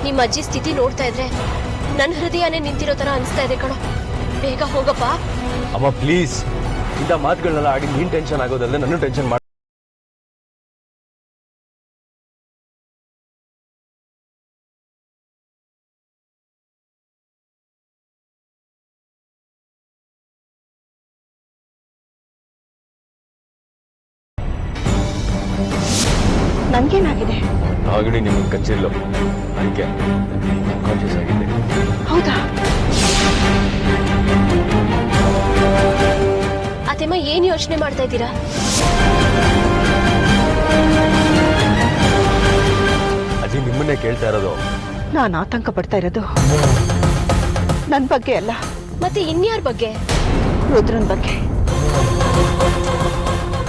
ನಿಮ್ಮ ಅಜ್ಜಿ ಸ್ಥಿತಿ ನೋಡ್ತಾ ಇದ್ರೆ ನನ್ನ ಹೃದಯನೇ ನಿಂತಿರೋ ತರ ಅನಿಸ್ತಾ ಇದೆ ಕಣೋ. ಬೇಗ ಹೋಗಪ್ಪ. ಅಮ್ಮ ಪ್ಲೀಸ್, ಇಂಥ ಮಾತುಗಳನ್ನೆಲ್ಲ ಆಡಿ ನೀನ್ ಟೆನ್ಷನ್ ಆಗೋದಲ್ಲದೆ ನನ್ನ ಟೆನ್ಷನ್ ಮಾಡಿ. ನನ್ಗೇನಾಗಿದೆ? ನಾಗಿಣಿ ನಿಮಗೆ ಕಚ್ಚಿಲ್ಲೋ, ಅದಕ್ಕೆ ಕಾನ್ಶಿಯಸ್ ಆಗಿದೆ. ಹೌದಾ? ಅತ್ತೆಮ್ಮ ಏನ್ ಯೋಚನೆ ಮಾಡ್ತಾ ಇದ್ದೀರಾ? ಅಜ್ಜಿ ನಿಮ್ಮನ್ನೇ ಕೇಳ್ತಾ ಇರೋದು. ನಾನು ಆತಂಕ ಪಡ್ತಾ ಇರೋದು ನನ್ನ ಬಗ್ಗೆ ಅಲ್ಲ, ಮತ್ತೆ ಇನ್ಯಾರ ಬಗ್ಗೆ? ರುದ್ರನ್ ಬಗ್ಗೆ.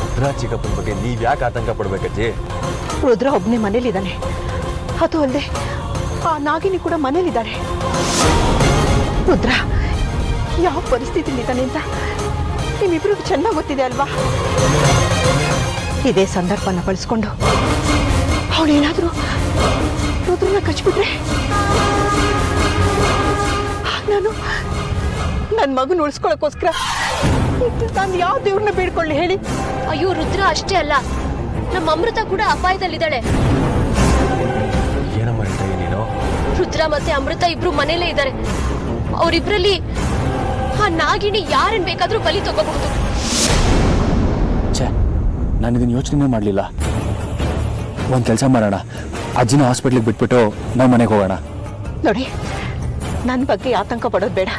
ರುದ್ರ ಚಿಕ್ಕಪ್ಪನ ಬಗ್ಗೆ ನೀವ್ ಯಾಕೆ ಆತಂಕ ಪಡ್ಬೇಕಜ್ಜಿ? ರುದ್ರ ಒಬ್ಬನೇ ಮನೇಲಿದ್ದಾನೆ, ಅದು ಅಲ್ಲದೆ ಆ ನಾಗಿನಿ ಕೂಡ ಮನೇಲಿದ್ದಾಳೆ. ರುದ್ರ ಯಾವ ಪರಿಸ್ಥಿತಿಲಿದ್ದಾನೆ ಅಂತ ನಿಮ್ಮಿಬ್ರಿಗೂ ಚೆನ್ನಾಗಿ ಗೊತ್ತಿದೆ ಅಲ್ವಾ? ಇದೇ ಸಂದರ್ಭನ ಬಳಸ್ಕೊಂಡು ಅವಳೇನಾದ್ರೂ ರುದ್ರನ ಕಚ್ಬಿಟ್ರೆ ನಾನು ನನ್ನ ಮಗನ ಉಳಿಸ್ಕೊಳ್ಳೋಕ್ಕೋಸ್ಕರ ನಾನು ಯಾವ ದೇವ್ರನ್ನ ಬೇಡ್ಕೊಳ್ಳಿ ಹೇಳಿ? ಅಯ್ಯೋ, ರುದ್ರ ಅಷ್ಟೇ ಅಲ್ಲ, ನಮ್ಮ ಅಮೃತ ಕೂಡ ಅಪಾಯದಲ್ಲಿದ್ದಾಳೆ. ಏನಮ್ಮ ಹೇಳ್ತಾ ನೀನು? ರುದ್ರ ಮತ್ತೆ ಅಮೃತ ಇಬ್ರು ಮನೇಲೇ ಇದ್ದಾರೆ. ಅವರಿಬ್ರಲ್ಲಿ ಆ ನಾಗಿಣಿ ಯಾರನ್ ಬೇಕಾದ್ರೂ ಬಲಿ ತಗೋಬಹುದು. ನಾನು ಇದನ್ನ ಯೋಚನೆ ಮಾಡಲಿಲ್ಲ. ಒಂದು ಕೆಲಸ ಮಾಡೋಣ, ಅಜ್ಜಿನ ಹಾಸ್ಪಿಟ್ಲಿಗೆ ಬಿಟ್ಬಿಟ್ಟು ನಾವು ಮನೆಗೆ ಹೋಗೋಣ. ನೋಡಿ, ನನ್ನ ಬಗ್ಗೆ ಆತಂಕ ಪಡೋದು ಬೇಡ.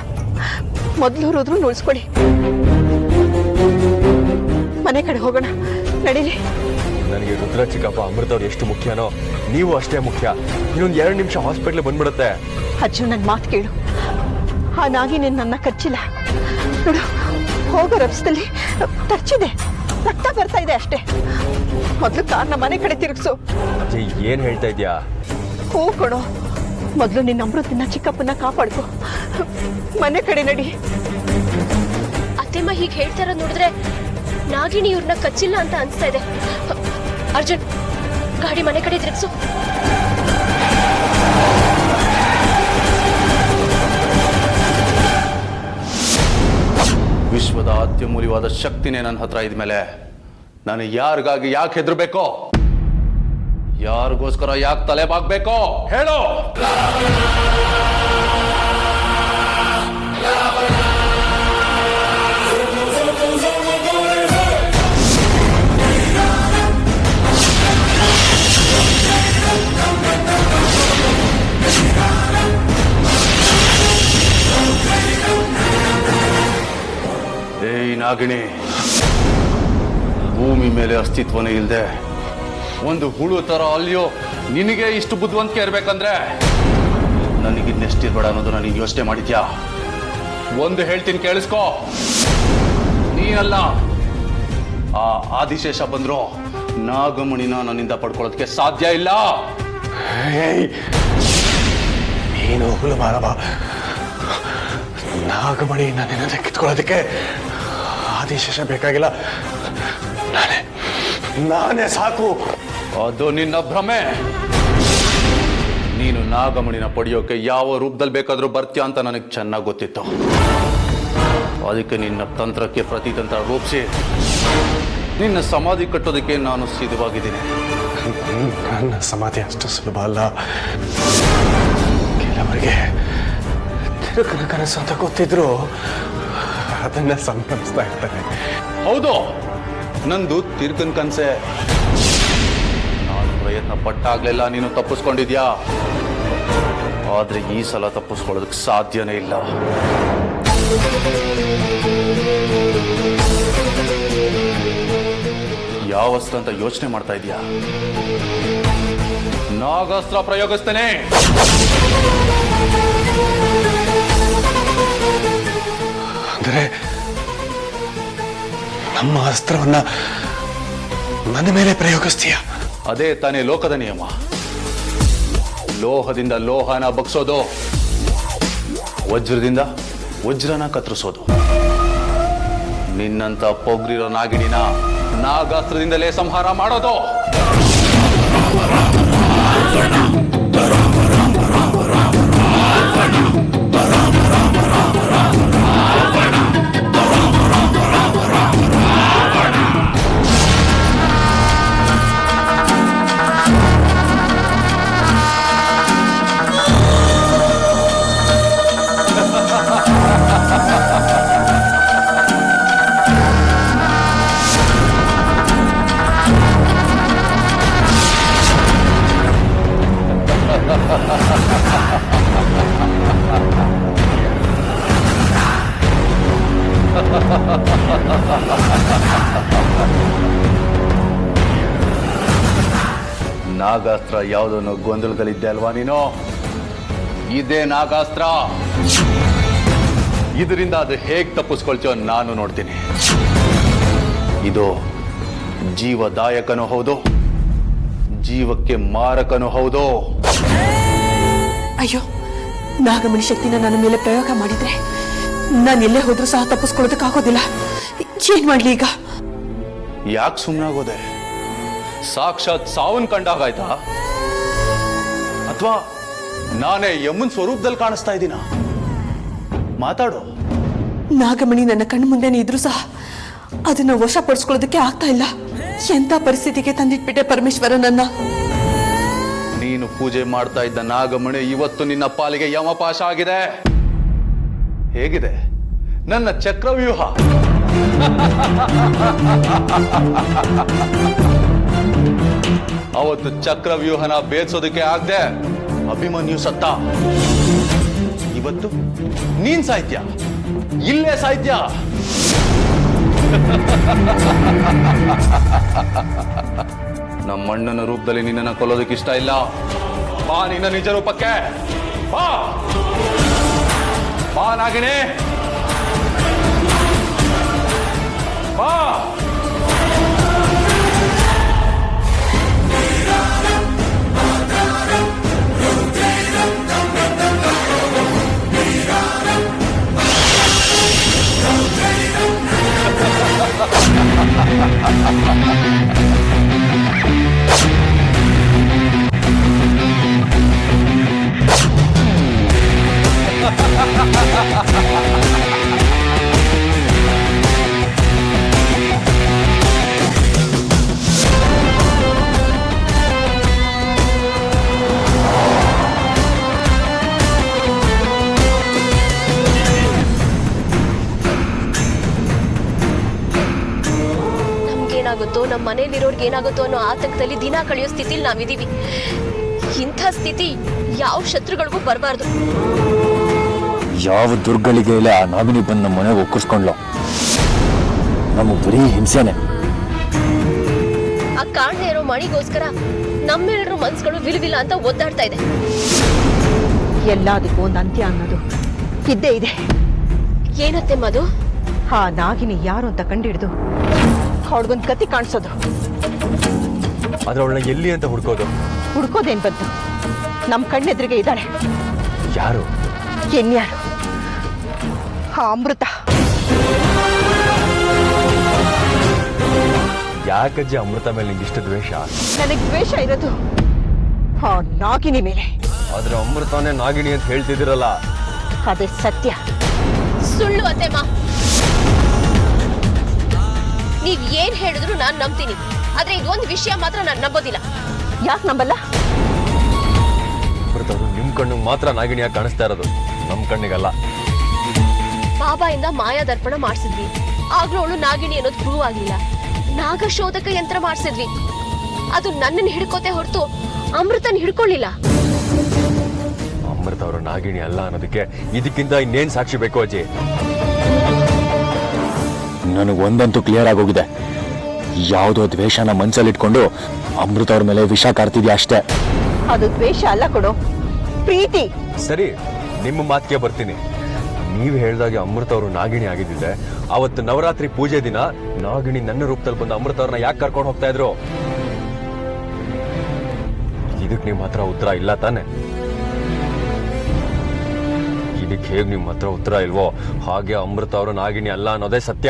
ಮೊದಲು ರುದ್ರ ಉಳಿಸ್ಕೊಳ್ಳಿ, ಮನೆ ಕಡೆ ಹೋಗೋಣ, ನಡೀಲಿ. ನನಗೆ ರುದ್ರ ಚಿಕ್ಕಪ್ಪ ಅಮೃತ ಅವ್ರು ಎಷ್ಟು ಮುಖ್ಯನೋ ನೀವು ಅಷ್ಟೇ ಮುಖ್ಯ. ಇನ್ನೊಂದು 2 ನಿಮಿಷ ಹಾಸ್ಪಿಟ್ಲ್ ಬಂದ್ಬಿಡುತ್ತೆ. ಅಜ್ಜು, ನನ್ನ ಮಾತು ಕೇಳು. ಆ ನಾಗಿನಿ ನನ್ನ ಕಚ್ಚಿಲ್ಲ ನೋಡು, ಹೋಗೋ ರಭಸದಲ್ಲಿ ತರ್ಚಿದೆ, ರಕ್ತ ಬರ್ತಾ ಇದೆ ಅಷ್ಟೇ. ಮೊದಲು ಕಾರ್ನ ಮನೆ ಕಡೆ ತಿರುಗಿಸು. ಅಜ್ಜಿ ಏನ್ ಹೇಳ್ತಾ ಇದ್ಯಾ? ಹೂ ಕೊಡೋ, ಮೊದಲು ನಿನ್ನ ಅಮೃತನ ಚಿಕ್ಕಪ್ಪನ ಕಾಪಾಡ್ಕೊ, ಮನೆ ಕಡೆ ನಡಿ. ಅತ್ತೆಮ್ಮ ಹೀಗೆ ಹೇಳ್ತಾ ಇರೋದು ನೋಡಿದ್ರೆ ನಾಗಿಣಿ ಇವ್ರನ್ನ ಕಚ್ಚಿಲ್ಲ ಅಂತ ಅನ್ಸ್ತಾ ಇದೆ. ಅರ್ಜುನ್, ಗಾಡಿ ಮನೆ ಕಡೆ ತಿರುಗಿಸು. ವಿಶ್ವದ ಅತ್ಯಮೂಲ್ಯವಾದ ಶಕ್ತಿನೇ ನನ್ನ ಹತ್ರ ಇದ್ಮೇಲೆ ನಾನು ಯಾರಿಗಾಗಿ ಯಾಕೆ ಹೆದರ್ಬೇಕೋ, ಯಾರಿಗೋಸ್ಕರ ಯಾಕೆ ತಲೆ ಬಾಗ್ಬೇಕೋ ಹೇಳೋ? ಏಯ್ ನಾಗಿಣಿ, ಭೂಮಿ ಮೇಲೆ ಅಸ್ತಿತ್ವನೇ ಇಲ್ಲದೆ ಒಂದು ಹುಳು ತರ ಅಲ್ಲಿಯೋ ನಿನಗೆ ಇಷ್ಟು ಬುದ್ಧಿವಂತಿಕೆ ಇರ್ಬೇಕಂದ್ರೆ ನನಗಿನ್ನೆಷ್ಟಿರ್ಬೇಡ ಅನ್ನೋದು ನನಗೆ ಯೋಚನೆ ಮಾಡಿದ್ಯಾ? ಒಂದು ಹೇಳ್ತೀನಿ ಕೇಳಿಸ್ಕೋ, ನೀನಲ್ಲ ಆ ಆದಿಶೇಷ ಬಂದ್ರು ನಾಗಮಣಿನ ನನ್ನಿಂದ ಪಡ್ಕೊಳ್ಳೋದಕ್ಕೆ ಸಾಧ್ಯ ಇಲ್ಲ. ನೀನು ಹುಳು ಮಾನವ, ನಾಗಮಣಿ ನನ್ನಿಂದ ಕಿತ್ಕೊಳ್ಳೋದಕ್ಕೆ ಆದಿಶೇಷ ಬೇಕಾಗಿಲ್ಲ, ನಾನೇ ಸಾಕು. ಅದು ನಿನ್ನ ಭ್ರಮೆ. ನೀನು ನಾಗಮಣಿನ ಪಡೆಯೋಕೆ ಯಾವ ರೂಪದಲ್ಲಿ ಬೇಕಾದ್ರೂ ಬರ್ತೀಯ ಅಂತ ನನಗೆ ಚೆನ್ನಾಗಿ ಗೊತ್ತಿತ್ತು. ಅದಕ್ಕೆ ನಿನ್ನ ತಂತ್ರಕ್ಕೆ ಪ್ರತಿತಂತ್ರ ರೂಪಿಸಿ ನಿನ್ನ ಸಮಾಧಿ ಕಟ್ಟೋದಕ್ಕೆ ನಾನು ಸಿದ್ಧವಾಗಿದ್ದೀನಿ. ನನ್ನ ಸಮಾಧಿ ಅಷ್ಟು ಸುಲಭ ಅಲ್ಲ. ಕೆಲವರಿಗೆ ತಿರುಕನ ಕನಸು ಅಂತ ಗೊತ್ತಿದ್ರು ಅದನ್ನ ಸಂಭ್ರಮಿಸ್ತಾ ಇರ್ತಾರೆ. ಹೌದು, ನಂದು ತಿರ್ಕನ್ ಕನ್ಸೆ. ನಾನು ಪ್ರಯತ್ನ ಪಟ್ಟಾಗ್ಲೆಲ್ಲ ನೀನು ತಪ್ಪಿಸ್ಕೊಂಡಿದ್ಯಾ, ಆದ್ರೆ ಈ ಸಲ ತಪ್ಪಿಸ್ಕೊಳ್ಳೋದಕ್ಕೆ ಸಾಧ್ಯನೇ ಇಲ್ಲ. ಯಾವ ಅಸ್ತ್ರ ಅಂತ ಯೋಚನೆ ಮಾಡ್ತಾ ಇದೀಯಾ? ನಾಗಾಸ್ತ್ರ ಪ್ರಯೋಗಿಸ್ತೇನೆ. ಅಂದರೆ ನಮ್ಮ ಅಸ್ತ್ರವನ್ನ ನನ್ನ ಮೇಲೆ ಪ್ರಯೋಗಿಸ್ತೀಯ? ಅದೇ ತಾನೇ ಲೋಕದ ನಿಯಮ. ಲೋಹದಿಂದ ಲೋಹನ ಬಗ್ಸೋದು, ವಜ್ರದಿಂದ ವಜ್ರನ ಕತ್ತರಿಸೋದು. ನಿನ್ನಂತ ಪೊಗ್ರಿರೋ ನಾಗಿಣಿನ ನಾಗಾಸ್ತ್ರದಿಂದಲೇ ಸಂಹಾರ ಮಾಡೋದು. ನಾಗಾಸ್ತ್ರ ಯಾವುದನ್ನು ಗೊಂದಲದಲ್ಲಿದ್ದೆ ಅಲ್ವಾ ನೀನು? ಇದೇ ನಾಗಾಸ್ತ್ರ. ಇದರಿಂದ ಅದು ಹೇಗೆ ತಪ್ಪಿಸ್ಕೊಳ್ತೀಯೋ ನಾನು ನೋಡ್ತೀನಿ. ಇದು ಜೀವದಾಯಕನೂ ಹೌದು, ಜೀವಕ್ಕೆ ಮಾರಕನೂ ಹೌದು. ಅಯ್ಯೋ, ನಾಗಮಣಿ ಶಕ್ತಿನ ನನ್ನ ಮೇಲೆ ಪ್ರಯೋಗ ಮಾಡಿದ್ರೆ ನಾನು ಎಲ್ಲೇ ಹೋದ್ರೂ ಸಹ ತಪ್ಪಿಸ್ಕೊಳ್ಳೋದಕ್ಕಾಗೋದಿಲ್ಲ. ಏನ್ ಮಾಡ್ಲಿ ಈಗ? ಯಾಕೆ ಸುಮ್ಮನಾಗೋದೆ? ಸಾಕ್ಷಾತ್ ಸಾವನ್ ಕಂಡಾಗಾಯ್ತಾ? ಅಥವಾ ನಾನೇ ಯಮನ್ ಸ್ವರೂಪದಲ್ಲಿ ಕಾಣಿಸ್ತಾ ಇದ್ದೀನ? ಮಾತಾಡು. ನಾಗಮಣಿ ನನ್ನ ಕಣ್ಣು ಮುಂದೆನೇ ಇದ್ರು ಸಹ ಅದನ್ನ ವಶಪಡಿಸ್ಕೊಳ್ಳೋದಕ್ಕೆ ಆಗ್ತಾ ಇಲ್ಲ. ಎಂತ ಪರಿಸ್ಥಿತಿಗೆ ತಂದಿಟ್ಬಿಟ್ಟೆ ಪರಮೇಶ್ವರ ನನ್ನ. ನೀನು ಪೂಜೆ ಮಾಡ್ತಾ ಇದ್ದ ನಾಗಮಣಿ ಇವತ್ತು ನಿನ್ನ ಪಾಲಿಗೆ ಯಮಪಾಶ ಆಗಿದೆ. ಹೇಗಿದೆ ನನ್ನ ಚಕ್ರವ್ಯೂಹ? ಅವತ್ತು ಚಕ್ರವ್ಯೂಹನ ಭೇದಿಸೋದಕ್ಕೆ ಆಗದೆ ಅಭಿಮನ್ಯು ಸತ್ತ. ಇವತ್ತು ನೀನ್ ಸಾಹಿತ್ಯ, ಇಲ್ಲೇ ಸಾಹಿತ್ಯ. ನಮ್ಮಣ್ಣನ ರೂಪದಲ್ಲಿ ನಿನ್ನನ್ನು ಕೊಲ್ಲೋದಕ್ಕೆ ಇಷ್ಟ ಇಲ್ಲ. ಬಾ ನಿನ್ನ ನಿಜ ರೂಪಕ್ಕೆ. ಬಾ ಬಾ ನಾಗಿಣಿ, ಬಾ. ನಮ್ಗೇನಾಗುತ್ತೋ, ನಮ್ಮ ಮನೇಲಿರೋರ್ಗೆ ಏನಾಗುತ್ತೋ ಅನ್ನೋ ಆತಂಕದಲ್ಲಿ ದಿನ ಕಳೆಯೋ ಸ್ಥಿತಿಲಿ ನಾವಿದೀವಿ. ಇಂಥ ಸ್ಥಿತಿ ಯಾವ ಶತ್ರುಗಳಿಗೂ ಬರಬಾರ್ದು. ಯಾವ ದುರ್ಗಳಿಗೆ ಇಲ್ಲ ಆ ನಾಗಿನಿ ಬಂದು ನಮ್ಮ ಮನೆಗೆ ಒಕ್ಕಿಸ್ಕೊಂಡ್ಲು. ನಮಗೆ ಬರೀ ಹಿಂಸೆನೆ. ಆ ಕಾಣದೇ ಇರೋ ಮಣಿಗೋಸ್ಕರ ನಮ್ಮೆಲ್ಲರ ಮನ್ಸುಗಳು ವಿಲವಿಲ್ಲ ಅಂತ ಒದ್ದಾಡ್ತಾ ಇದೆ. ಎಲ್ಲದಕ್ಕೂ ಒಂದು ಅಂತ್ಯ ಅನ್ನೋದು ಇದ್ದೇ ಇದೆ. ಏನತ್ತೆ ಮಧು? ಆ ನಾಗಿನಿ ಯಾರು ಅಂತ ಕಂಡಿಡ್ದು ಅವಳಿಗೊಂದು ಗತಿ ಕಾಣಿಸೋದು. ಆದ್ರೆ ಅವಳನ್ನ ಎಲ್ಲಿ ಅಂತ ಹುಡ್ಕೋದೇನ್ ಬಂತು? ನಮ್ ಕಣ್ಣೆದ್ರಿಗೆ ಇದ್ದಾಳೆ. ಯಾರು? ಎನ್ಯಾರು? ಆ ಅಮೃತ. ಯಾಕಜ್ಜಿ ಅಮೃತ ಮೇಲೆ ನಿಂಗಿಷ್ಟು ದ್ವೇಷ? ನನಗ್ ದ್ವೇಷ ಇರೋದು ಆ ನಾಗಿನಿ ಮೇಲೆ. ಆದ್ರೆ ಅಮೃತನೇ ನಾಗಿಣಿ ಅಂತ ಹೇಳ್ತಿದ್ದೀರಲ್ಲ, ಅದೇ ಸತ್ಯ. ಸುಳ್ಳು ಅತ್ತೆಮ್ಮ. ನೀವ್ ಏನ್ ಹೇಳಿದ್ರು ನಾನ್ ನಂಬ್ತೀನಿ, ಆದ್ರೆ ಇದೊಂದು ವಿಷಯ ಮಾತ್ರ ನಾನ್ ನಂಬೋದಿಲ್ಲ. ಯಾಕೆ ನಂಬಲ್ಲ? ಅಮೃತ ಅವರು ನಿಮ್ ಕಣ್ಣಿಗೆ ಮಾತ್ರ ನಾಗಿಣಿಯಾಗಿ ಕಾಣಿಸ್ತಾ ಇರೋದು, ನಮ್ ಕಣ್ಣಿಗಲ್ಲ. ಬಾಬಾಯಿಂದ ಮಾಯಾ ದರ್ಪಣ ಮಾಡಿಸಿದ್ವಿ, ಆಗ್ಲೂ ಅವಳು ನಾಗಿಣಿ ಅನ್ನೋದು ಪ್ರೂವ್ ಆಗಿಲ್ಲ. ನಾಗಶೋಧಕ ಯಂತ್ರ ಮಾಡಿಸಿದ್ವಿ, ಅದು ನನ್ನನ್ನು ಹಿಡ್ಕೋತೆ ಹೊರತು ಅಮೃತನ್ ಹಿಡ್ಕೊಳ್ಳಿಲ್ಲ. ಅಮೃತ ಅವರು ನಾಗಿಣಿ ಅಲ್ಲ ಅನ್ನೋದಕ್ಕೆ ಇದಕ್ಕಿಂತ ಇನ್ನೇನ್ ಸಾಕ್ಷಿ ಬೇಕು ಅಜ್ಜಿ? ನನಗೆ ಒಂದಂತೂ ಕ್ಲಿಯರ್ ಆಗೋಗಿದೆ. ಯಾವುದೋ ದ್ವೇಷನ ಮನ್ಸಲ್ಲಿಟ್ಕೊಂಡು ಅಮೃತ ಅವ್ರ ಮೇಲೆ ವಿಷ ಕಾರ್ತಿದ್ಯಾ ಅಷ್ಟೇ. ಅದು ದ್ವೇಷ ಅಲ್ಲ ಕೊಡು, ಪ್ರೀತಿ. ಸರಿ, ನಿಮ್ಮ ಮಾತಿಗೆ ಬರ್ತೀನಿ. ನೀವು ಹೇಳಿದಾಗೆ ಅಮೃತ ಅವರು ನಾಗಿಣಿ ಆಗಿದ್ದಿದೆ, ಅವತ್ತು ನವರಾತ್ರಿ ಪೂಜೆ ದಿನ ನಾಗಿಣಿ ನನ್ನ ರೂಪದಲ್ಲಿ ಬಂದು ಅಮೃತ ಅವ್ರನ್ನ ಯಾಕೆ ಕರ್ಕೊಂಡು ಹೋಗ್ತಾ ಇದ್ರು? ಇದಕ್ಕೆ ನಿಮ್ಮ ಹತ್ರ ಉತ್ತರ ಇಲ್ಲ ತಾನೆ? ಇದಕ್ಕೆ ಹೇಗೆ ನಿಮ್ಮ ಹತ್ರ ಉತ್ತರ ಇಲ್ವೋ ಹಾಗೆ ಅಮೃತ ಅವರು ನಾಗಿಣಿ ಅಲ್ಲ ಅನ್ನೋದೇ ಸತ್ಯ.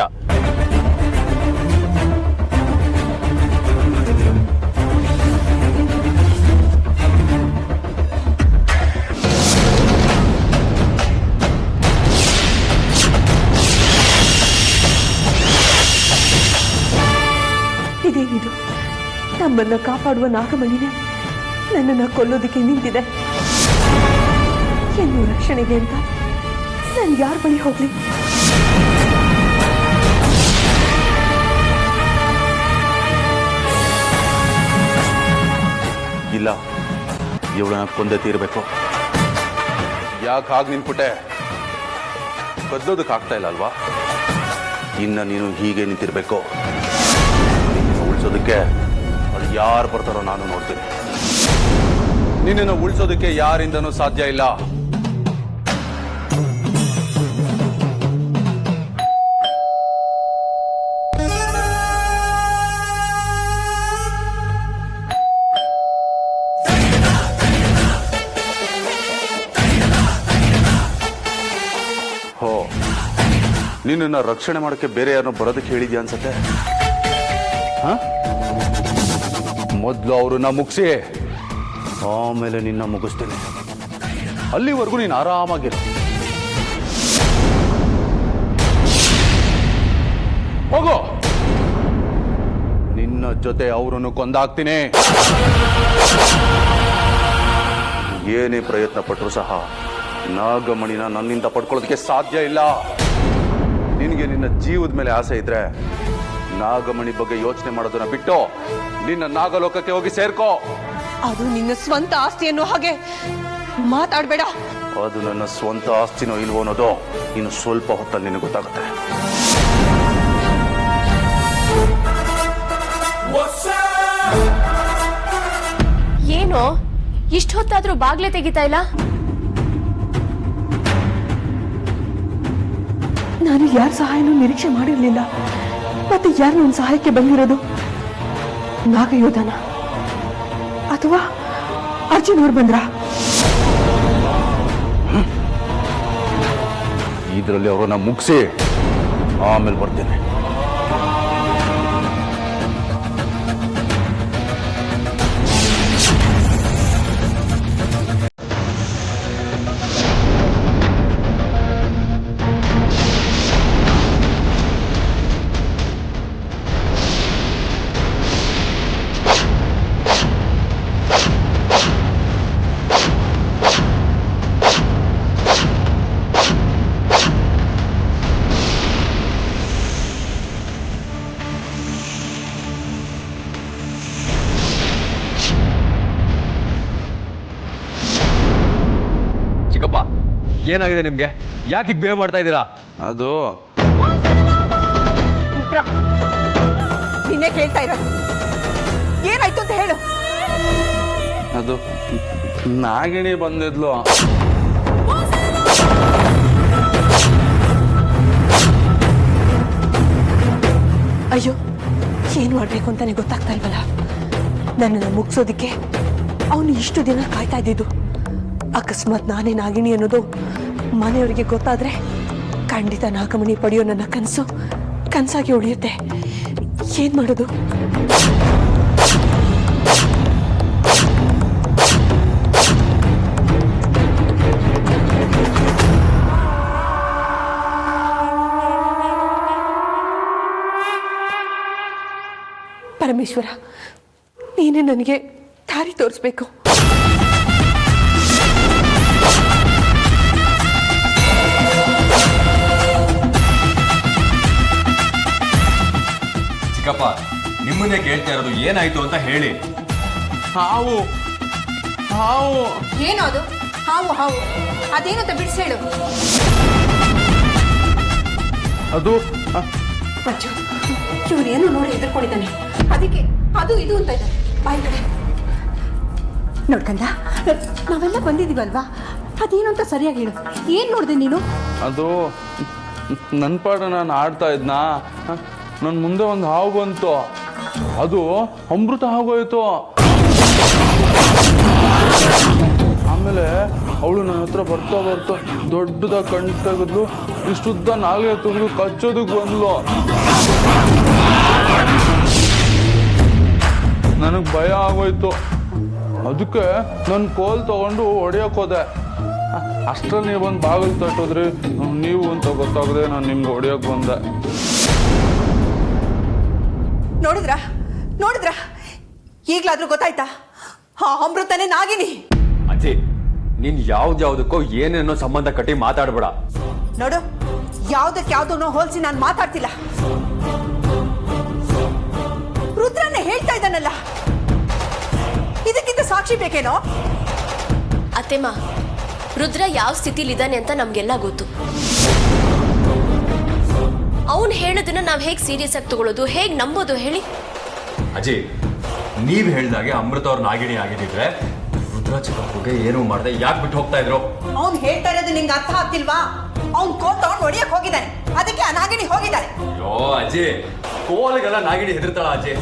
ಇದೇನಿದು? ನಮ್ಮನ್ನ ಕಾಪಾಡುವ ನಾಗಮಣಿನೇ ನನ್ನನ್ನ ಕೊಲ್ಲೋದಕ್ಕೆ ನಿಂತಿದೆ. ಎಂದು ರಕ್ಷಣೆಗೆ ಅಂತ ನಾನು ಯಾರ ಬಳಿ ಹೋಗ್ಲಿ? ಇಲ್ಲ, ಇವಳನ್ನ ಕೊಂದೆ ತೀರ್ಬೇಕು. ಯಾಕೆ ಹಾಗೆ ನಿಂತ್ಬಿಟ್ಟೆ? ಕದ್ದೋದಕ್ಕೆ ಆಗ್ತಾ ಇಲ್ಲ ಅಲ್ವಾ? ಇನ್ನು ನೀನು ಹೀಗೆ ನಿಂತಿರ್ಬೇಕು. ಉಳಿಸೋದಕ್ಕೆ ಅದು ಯಾರು ಬರ್ತಾರೋ ನಾನು ನೋಡ್ತೀನಿ. ನಿನ್ನನ್ನು ಉಳಿಸೋದಕ್ಕೆ ಯಾರಿಂದನೂ ಸಾಧ್ಯ ಇಲ್ಲ. ಹೋ, ನಿನ್ನನ್ನ ರಕ್ಷಣೆ ಮಾಡೋಕ್ಕೆ ಬೇರೆ ಯಾರನ್ನೋ ಬರೋದಕ್ಕೆ ಹೇಳಿದ್ಯಾ ಅನ್ಸತ್ತೆ. ಮೊದಲು ಅವ್ರನ್ನ ಮುಗಿಸಿ ಆಮೇಲೆ ನಿನ್ನ ಮುಗಿಸ್ತೇನೆ. ಅಲ್ಲಿವರೆಗೂ ನೀನು ಆರಾಮಾಗಿರು. ಹೋಗೋ, ನಿನ್ನ ಜೊತೆ ಅವರನ್ನು ಕೊಂದಾಕ್ತೀನಿ. ಏನೇ ಪ್ರಯತ್ನ ಪಟ್ಟರು ಸಹ ನಾಗಮಣಿನ ನನ್ನಿಂದ ಪಡ್ಕೊಳ್ಳೋದಕ್ಕೆ ಸಾಧ್ಯ ಇಲ್ಲ. ನಿನಗೆ ನಿನ್ನ ಜೀವದ ಮೇಲೆ ಆಸೆ ಇದ್ರೆ ನಾಗಮಣಿ ಬಗ್ಗೆ ಯೋಚನೆ ಮಾಡೋದನ್ನ ಬಿಟ್ಟು ನಿನ್ನ ನಾಗಲೋಕಕ್ಕೆ ಹೋಗಿ ಸೇರ್ಕೋ. ಅದು ನಿನ್ನ ಸ್ವಂತ ಆಸ್ತಿ ಅನ್ನೋ ಹಾಗೆ ಮಾತಾಡ್ಬೇಡ. ಅದು ನನ್ನ ಸ್ವಂತ ಆಸ್ತಿನೋ ಇಲ್ವೋ ಅನ್ನೋದು ಇನ್ನು ಸ್ವಲ್ಪ ಹೊತ್ತಲ್ಲಿ ನಿನಗೆ ಗೊತ್ತಾಗುತ್ತೆ. ಏನೋ ಇಷ್ಟ ಹೊತ್ತಾದ್ರೂ ಬಾಗ್ಲೆ ತೆಗಿತಾ ಇಲ್ಲ? ನಾನು ಯಾರ ಸಹಾಯನೂ ನಿರೀಕ್ಷೆ ಮಾಡಿರ್ಲಿಲ್ಲ. ಮತ್ತೆ ಯಾರು ನನ್ನ ಸಹಾಯಕ್ಕೆ ಬಂದಿರೋದು? ನಾಗಯೋಧನ ಅಥವಾ ಅರ್ಜುನ್ ಅವ್ರು ಬಂದ್ರ? ಇದರಲ್ಲಿ ಅವರನ್ನ ಮುಗಿಸಿ ಆಮೇಲೆ ಬರ್ತೇನೆ. ಚಿಕ್ಕಪ್ಪ, ಏನಾಗಿದೆ ನಿಮ್ಗೆ? ಯಾಕೆ ಬೇಗ ಮಾಡ್ತಾ ಇದ್ದೀರಾ? ಅದು ನಿನ್ನೆ ಕೇಳ್ತಾ ಇರೋದು ಏನಾಯ್ತು ಅಂತ ಹೇಳು. ಅದು ನಾಗಿಣಿ ಬಂದಿದ್ಲು. ಅಯ್ಯೋ, ಏನ್ ಮಾಡ್ಬೇಕು ಅಂತಾನೆ ಗೊತ್ತಾಗ್ತಾ ಇಲ್ವಲ್ಲ. ನನ್ನನ್ನು ಮುಗಿಸೋದಿಕ್ಕೆ ಅವನು ಇಷ್ಟು ದಿನ ಕಾಯ್ತಾ ಇದ್ದಿದ್ದು. ಅಕಸ್ಮಾತ್ ನಾನೇ ನಾಗಿಣಿ ಅನ್ನೋದು ಮನೆಯವರಿಗೆ ಗೊತ್ತಾದ್ರೆ ಖಂಡಿತ ನಾಗಮಣಿ ಪಡೆಯೋ ನನ್ನ ಕನಸು ಕನಸಾಗಿ ಉಳಿಯುತ್ತೆ. ಏನ್ ಮಾಡೋದು? ಪರಮೇಶ್ವರ, ನೀನೇ ನನಗೆ ದಾರಿ ತೋರಿಸ್ಬೇಕು. ಚಿಕ್ಕಪ್ಪ, ನಿಮ್ಮನ್ನೇ ಕೇಳ್ತಾ ಇರೋದು, ಏನಾಯ್ತು ಅಂತ ಹೇಳಿ. ಹಾವು ಹಾವು ಏನೋ ಅದು? ಹಾವು ಹಾವು ಅದೇನಂತ ಬಿಡಿಸಿ ಹೇಳು. ಅದು ಅಜ್ಜು, ಇವನೇನು ನೋಡಿ ಹೆದರ್ಕೊಂಡಿದ್ದಾನೆ. ಅದಕ್ಕೆ ಅದು ಇದು ಅಂತ ಇದ್ದಾನೆ. ಬಾಯಿ ಕಡೆ ನೋಡ್ಕಂದ, ನಾವೆಲ್ಲ ಬಂದಿದ್ದೀವಲ್ವಾ, ಅದೇನು ಅಂತ ಸರಿಯಾಗಿ ಹೇಳು. ಏನ್ ನೋಡಿದೆ ನೀನು? ಅದು ನನ್ನ ಪಾಡ ನಾನು ಆಡ್ತಾ ಇದ್ನಾ, ನನ್ನ ಮುಂದೆ ಒಂದು ಹಾವು ಬಂತು. ಅದು ಅಮೃತ ಆಗೋಯ್ತು. ಆಮೇಲೆ ಅವಳು ನನ್ನ ಹತ್ರ ಬರ್ತಾ ಬರ್ತಾ ದೊಡ್ಡದಾಗಿ ಕಣ್ಣು ತೆಗೆದ್ಲು. ಇಷ್ಟುದ್ದ ನಾಲ್ಗೆ ತೆಗೆದು ಕಚ್ಚೋದಕ್ಕೆ ಬಂದ್ಲು. ನನಗೆ ಭಯ ಆಗೋಯ್ತು. ಅದಕ್ಕೆ ನನ್ನ ಕೋಲ್ ತಗೊಂಡು ಹೊಡೆಯಕ್ಕೆ ಹೋದೆ. ಅಷ್ಟರಲ್ಲಿ ನೀವು ಬಂದು ಬಾಗಿಲು ತಟ್ಟೋದ್ರಿ. ನೀವು ಅಂತ ಗೊತ್ತಾಗದೆ ನಾನು ನಿಮ್ಗೆ ಹೊಡೆಯಕ್ಕೆ ಬಂದೆ. ನೋಡಿದ್ರ ನೋಡಿದ್ರ ಈಗ್ಲಾದ್ರೂ ಗೊತ್ತಾಯ್ತಾ? ಹಾ, ಅಮೃತನೇ ನಾಗಿನಿ. ಅಜ್ಜಿ, ನೀನ್ ಯಾವ್ದ್ಯಾವ್ದಕ್ಕೋ ಏನೇನೋ ಸಂಬಂಧ ಕಟ್ಟಿ ಮಾತಾಡ್ಬೇಡ. ನೋಡು, ಯಾವ್ದಕ್ಕೆ ಯಾವ್ದನ್ನೋ ಹೋಲಿಸಿ ನಾನು ಮಾತಾಡ್ತಿಲ್ಲ. ರುದ್ರನೇ ಹೇಳ್ತಾ ಇದ್ದಾನಲ್ಲ, ಇದಕ್ಕಿಂತ ಸಾಕ್ಷಿ ಬೇಕೇನೋ? ಅತ್ತೆಮ್ಮ, ರುದ್ರ ಯಾವ ಸ್ಥಿತಿಲಿದ್ದಾನೆ ಅಂತ ನಮ್ಗೆಲ್ಲ ಗೊತ್ತು. ಅವನು ಹೇಳೋದನ್ನ ನಾವ್ ಹೇಗ್ ಸೀರಿಯಸ್ ಆಗಿ ತಗೊಳ್ಳೋದು, ಹೇಗ್ ನಂಬೋದು ಹೇಳಿ? ಅಜ್ಜಿ, ನೀವ್ ಹೇಳ್ದಾಗೆ ಅಮೃತ ಅವ್ರ ನಾಗಿಣಿ ಆಗಿದ್ರೆ ಚಿಕ್ಕಪ್ಪಗೆ ಏನು ಮಾಡ್ದೆ ಯಾಕೆ ಬಿಟ್ಟು ಹೋಗ್ತಾ ಇದ್ರು? ಅವ್ನು ಹೇಳ್ತಾ ಇರೋದು ನಿಂಗೆ ಅರ್ಥ ಆಗ್ತಿಲ್ವಾ? ಅವ್ನು ಕೋಲ್ ತಗೊಂಡು ಹೊಡಿಯಕ್ ಹೋಗಿದ್ದಾನೆ, ಅದಕ್ಕೆ ಆ ನಾಗಿಣಿ ಹೋಗಿದ್ದಾಳೆ. ಅಯ್ಯೋ ಅಜ್ಜಿ, ಕೋಲಿಗೆಲ್ಲ ನಾಗಿಣಿ ಹೆದರ್ತಾಳ ಅಜ್ಜಿ.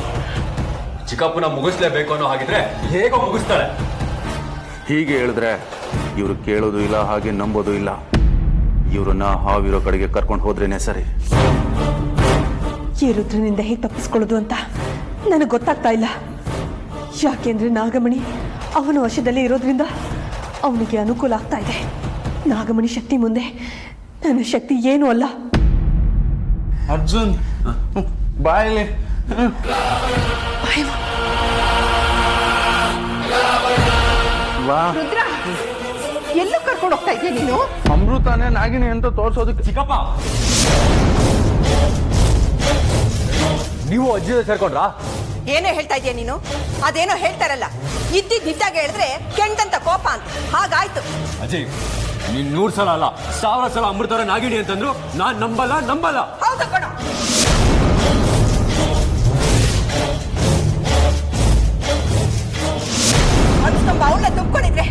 ಚಿಕ್ಕಪ್ಪನ ಮುಗಿಸ್ಲೇಬೇಕು ಅನ್ನೋ ಹಾಗಿದ್ರೆ ಹೇಗೋ ಮುಗಿಸ್ತಾಳೆ. ಹೀಗೆ ಹೇಳಿದ್ರೆ ಇವರು ಕೇಳೋದು ಇಲ್ಲ, ಹಾಗೆ ನಂಬೋದು ಇಲ್ಲ. ಇವ್ರನ್ನ ಹಾವಿರೋ ಕಡೆಗೆ ಕರ್ಕೊಂಡು ಹೋದ್ರೇನೆ ಸರಿ. ಈ ರುದ್ರನಿಂದ ಹೇಗೆ ತಪ್ಪಿಸ್ಕೊಳ್ಳೋದು ಅಂತ ನನಗೆ ಗೊತ್ತಾಗ್ತಾ ಇಲ್ಲ. ಯಾಕೆಂದ್ರೆ ನಾಗಮಣಿ ಅವನ ವಶದಲ್ಲಿ ಇರೋದ್ರಿಂದ ಅವನಿಗೆ ಅನುಕೂಲ ಆಗ್ತಾ ಇದೆ. ನಾಗಮಣಿ ಶಕ್ತಿ ಮುಂದೆ ನನ್ನ ಶಕ್ತಿ ಏನೂ ಅಲ್ಲ. ಅರ್ಜುನ್ ಬಾಯಲ್ಲಿ ರುದ್ರ, ಎಲ್ಲೂ ಕರ್ಕೊಂಡು ಹೋಗ್ತಾ ಇದೆಯಾ ನೀನು? ಅಮೃತನೇ ನಾಗಿನಿ ಅಂತ ತೋರ್ಸೋದಕ್ಕೆ. ಚಿಕ್ಕಪ್ಪ, ನೀವು ಅಜ್ಜಿ ಸೇರ್ಕೊಂಡ್ರಾ? ಏನೇ ಹೇಳ್ತಾ ಇದೆಯಾ ನೀನು? ಅದೇನೋ ಹೇಳ್ತಾರಲ್ಲ, ಇದ್ದಿದ್ದಾಗ ಹೇಳಿದ್ರೆ ಕೆಂಡಂತ ಕೋಪ ಅಂತ, ಹಾಗಾಯ್ತು. ಅಜ್ಜಿ, ನೀನ್ 100 ಸಲ ಅಲ್ಲ 1000 ಸಲ ಅಮೃತವರ ನಾಗಿಣಿ ಅಂತಂದ್ರು ನಾನ್ ನಂಬಲ್ಲ. ಹೌದು ಕಣ. ಅದು ತುಂಬ ಅವಳ ತುಂಬಿಕೊಂಡಿದ್ರೆ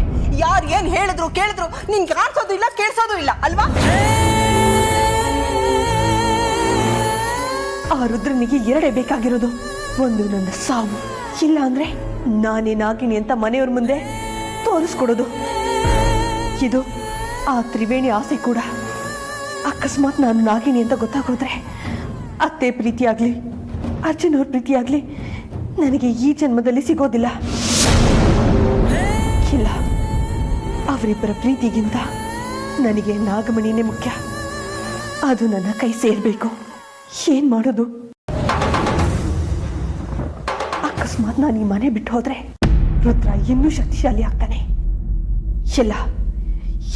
ಯಾರು ಏನ್ ಹೇಳಿದ್ರು ಕೇಳಿದ್ರು ನಿನ್ ಕಾಣಿಸೋದು ಇಲ್ಲ, ಕೇಳಿಸೋದು ಇಲ್ಲ ಅಲ್ವಾ? ಆ ರುದ್ರನಿಗೆ ಎರಡೇ ಬೇಕಾಗಿರೋದು. ಒಂದು ನನ್ನ ಸಾವು, ಇಲ್ಲ ಅಂದ್ರೆ ನಾನೇ ನಾಗಿಣಿ ಅಂತ ಮನೆಯವ್ರ ಮುಂದೆ ತೋರಿಸ್ಕೊಡೋದು. ಇದು ಆ ತ್ರಿವೇಣಿ ಆಸೆ ಕೂಡ. ಅಕಸ್ಮಾತ್ ನಾನು ನಾಗಿಣಿ ಅಂತ ಗೊತ್ತಾಗೋದ್ರೆ ಅತ್ತೆ ಪ್ರೀತಿಯಾಗ್ಲಿ ಅರ್ಜುನ್ ಅವ್ರ ಪ್ರೀತಿಯಾಗ್ಲಿ ನನಗೆ ಈ ಜನ್ಮದಲ್ಲಿ ಸಿಗೋದಿಲ್ಲ. ಇಲ್ಲ, ಅವರಿಬ್ಬರ ಪ್ರೀತಿಗಿಂತ ನನಗೆ ನಾಗಮಣಿನೇ ಮುಖ್ಯ. ಅದು ನನ್ನ ಕೈ ಸೇರ್ಬೇಕು. ಏನ್ ಮಾಡೋದು? ಅಕಸ್ಮಾತ್ ನಾನು ಈ ಮನೆ ಬಿಟ್ಟು ಹೋದ್ರೆ ರುದ್ರ ಇನ್ನೂ ಶಕ್ತಿಶಾಲಿ ಆಗ್ತಾನೆ. ಇಲ್ಲ,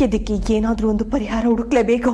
ಇದಕ್ಕೆ ಏನಾದ್ರೂ ಒಂದು ಪರಿಹಾರ ಹುಡುಕ್ಲೇಬೇಕು.